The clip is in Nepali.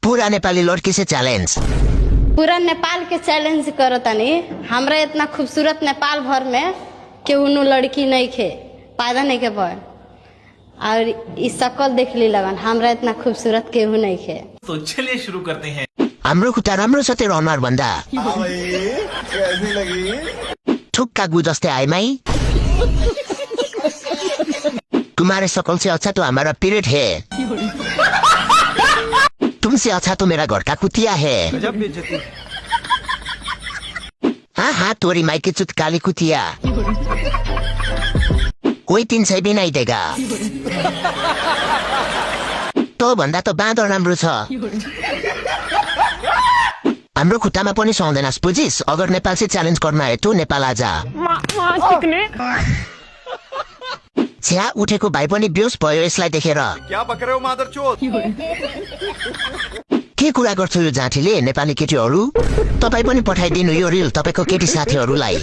पूरा नेपाली लड़की से चैलेंज। पूरा नेपाल के चैलेंज करो तनी। हमरा इतना खूबसूरत नेपाल भर में केहू लड़की नहीं खे पैदा नहीं के भर और इस शकल देख ली लगन हमरा इतना खूबसूरत केहू नहीं खे। तो चलिए शुरू करते हैं। हाम्रो खुट्टा राम्रो छ तेरो अनुहार भन्दा ठुक्का गु जस्तै आइमाई। तुम्हारे शकल से अच्छा तो हमारा पीरियड है, तुमसे अच्छा तो मेरा घर का कुतिया है। हाँ हाँ तोरी माई की चुत काली कुतिया, कोई 300 भी नहीं देगा। तो भन्दा त बाँदर राम्रो छ। हाम्रो खुट्टामा पनि सुहाउँदैनस् बुझिस। अगर नेपाल से चैलेंज करना है तो नेपाल आजा। छ्या उठेको भाइ पनि बेहोस भयो यसलाई देखेर। क्या बक रहे हो मादरचोद? के कुरा गर्छु यो जाँठीले नेपाली केटीहरू? तपाई पनि पठाइदिनु यो रिल तपाईको केटी साथीहरूलाई।